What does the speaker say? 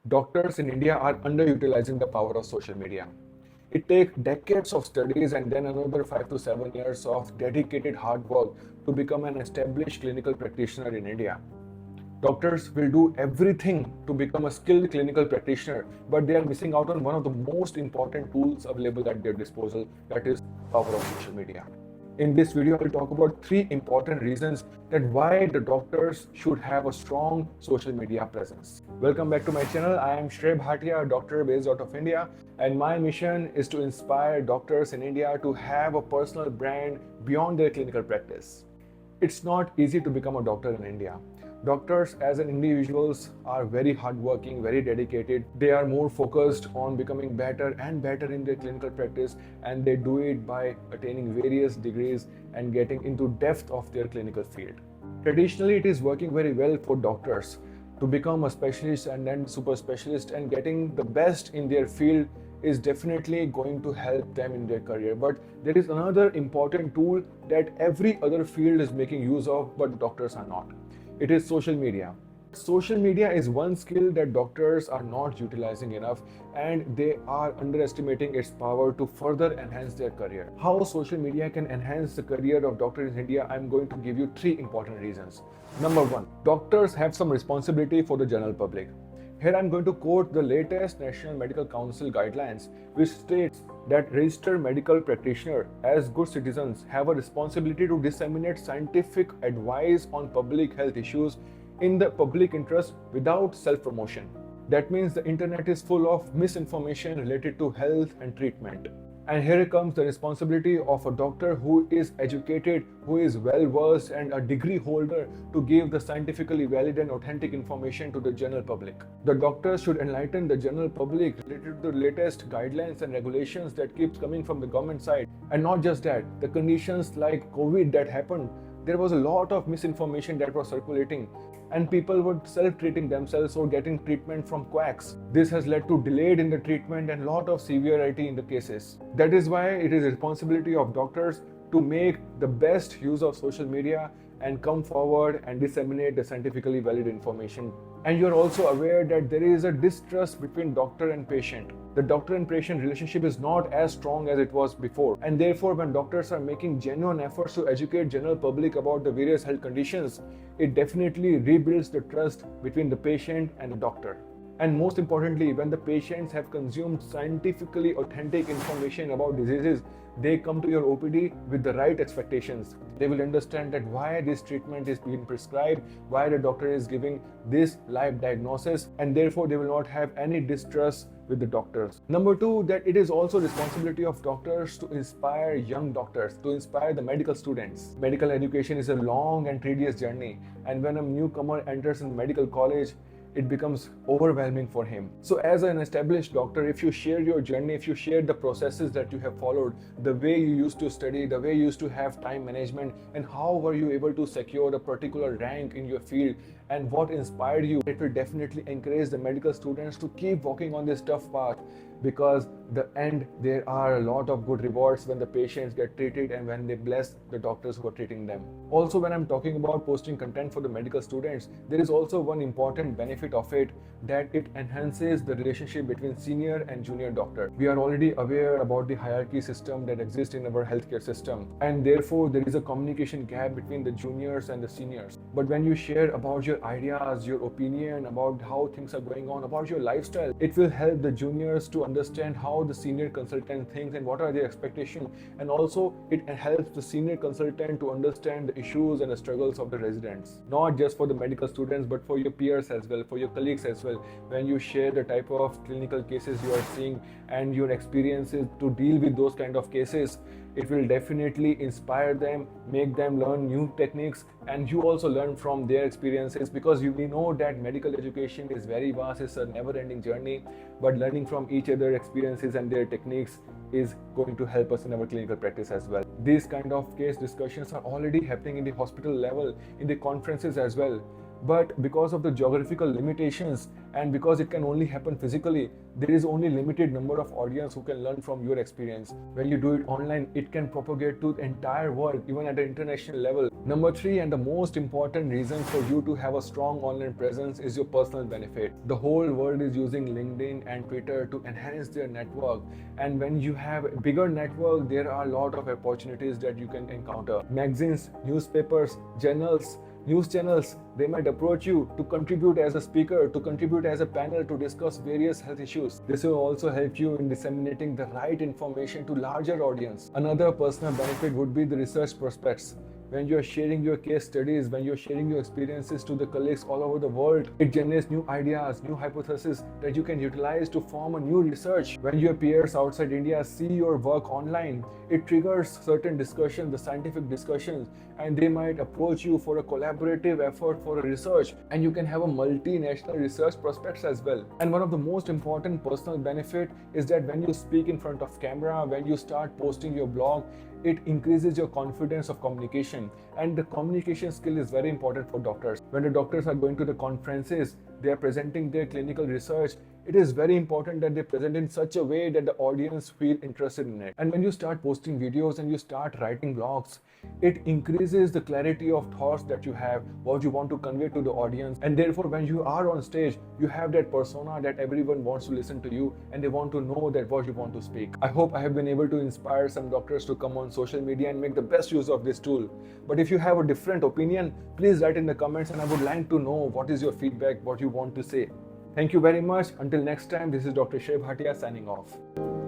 Doctors in India are underutilizing the power of social media. It takes decades of studies and then another 5 to 7 years of dedicated hard work to become an established clinical practitioner in India. Doctors will do everything to become a skilled clinical practitioner, but they are missing out on one of the most important tools available at their disposal, that is power of social media. In this video, I will talk about 3 important reasons that why the doctors should have a strong social media presence. Welcome back to my channel. I am Shrey Bhatia, a doctor based out of India, and my mission is to inspire doctors in India to have a personal brand beyond their clinical practice. It's not easy to become a doctor in India. Doctors as an individuals are very hardworking, very dedicated. They are more focused on becoming better and better in their clinical practice, and they do it by attaining various degrees and getting into depth of their clinical field. Traditionally, it is working very well for doctors to become a specialist and then super specialist, and getting the best in their field is definitely going to help them in their career. But there is another important tool that every other field is making use of, but doctors are not. It is social media. Social media is one skill that doctors are not utilizing enough, and they are underestimating its power to further enhance their career. How social media can enhance the career of doctors in India? I'm going to give you 3 important reasons. Number 1, doctors have some responsibility for the general public. Here I'm going to quote the latest National Medical Council guidelines, which states that registered medical practitioners, as good citizens, have a responsibility to disseminate scientific advice on public health issues in the public interest without self-promotion. That means the internet is full of misinformation related to health and treatment. And here comes the responsibility of a doctor who is educated, who is well versed and a degree holder, to give the scientifically valid and authentic information to the general public. The doctors should enlighten the general public related to the latest guidelines and regulations that keeps coming from the government side. And not just that, the conditions like COVID that happened, there was a lot of misinformation that was circulating, and people were self-treating themselves or getting treatment from quacks. This has led to delayed in the treatment and lot of severity in the cases. That is why it is a responsibility of doctors to make the best use of social media and come forward and disseminate the scientifically valid information. And you're also aware that there is a distrust between doctor and patient. The doctor and patient relationship is not as strong as it was before, and therefore when doctors are making genuine efforts to educate general public about the various health conditions, it definitely rebuilds the trust between the patient and the doctor. And most importantly, when the patients have consumed scientifically authentic information about diseases, they come to your OPD with the right expectations. They will understand that why this treatment is being prescribed, why the doctor is giving this live diagnosis, and therefore they will not have any distrust with the doctors. Number 2, that it is also responsibility of doctors to inspire young doctors, to inspire the medical students. Medical education is a long and tedious journey, and when a newcomer enters in medical college, it becomes overwhelming for him. So as an established doctor, if you share your journey, if you share the processes that you have followed, the way you used to study, the way you used to have time management, and how were you able to secure a particular rank in your field, and what inspired you, it will definitely encourage the medical students to keep walking on this tough path, because the end there are a lot of good rewards when the patients get treated and when they bless the doctors who are treating them. Also, when I'm talking about posting content for the medical students, there is also one important benefit of it, that it enhances the relationship between senior and junior doctor. We are already aware about the hierarchy system that exists in our healthcare system, and therefore there is a communication gap between the juniors and the seniors. But when you share about your ideas, your opinion about how things are going on, about your lifestyle, it will help the juniors to understand how the senior consultant thinks and what are their expectations, and also it helps the senior consultant to understand the issues and the struggles of the residents, not just for the medical students but for your peers as well, for your colleagues as well. When you share the type of clinical cases you are seeing and your experiences to deal with those kind of cases, it will definitely inspire them, make them learn new techniques, and you also learn from their experiences, because we know that medical education is very vast, it's a never-ending journey, but learning from each other experiences and their techniques is going to help us in our clinical practice as well. These kind of case discussions are already happening in the hospital level, in the conferences as well. But because of the geographical limitations and because it can only happen physically, there is only limited number of audience who can learn from your experience. When you do it online, it can propagate to the entire world, even at an international level. Number three, and the most important reason for you to have a strong online presence, is your personal benefit. The whole world is using LinkedIn and Twitter to enhance their network, and when you have a bigger network, there are a lot of opportunities that you can encounter. Magazines, newspapers, journals, news channels, they might approach you to contribute as a speaker, to contribute as a panel, to discuss various health issues. This will also help you in disseminating the right information to larger audience. Another personal benefit would be the research prospects. When you're sharing your case studies, when you're sharing your experiences to the colleagues all over the world, it generates new ideas, new hypotheses that you can utilize to form a new research. When your peers outside India see your work online, it triggers certain discussions, the scientific discussions, and they might approach you for a collaborative effort for a research, and you can have a multinational research prospects as well. And one of the most important personal benefit is that when you speak in front of camera, when you start posting your blog, it increases your confidence of communication, and the communication skill is very important for doctors. When the doctors are going to the conferences, they are presenting their clinical research, it is very important that they present in such a way that the audience feel interested in it. And when you start posting videos and you start writing blogs, it increases the clarity of thoughts that you have, what you want to convey to the audience, and therefore when you are on stage, you have that persona that everyone wants to listen to you and they want to know that what you want to speak. I hope I have been able to inspire some doctors to come on social media and make the best use of this tool. But if you have a different opinion, please write in the comments, and I would like to know what is your feedback, what you want to say. Thank you very much. Until next time, this is Dr. Shrey Bhatia signing off.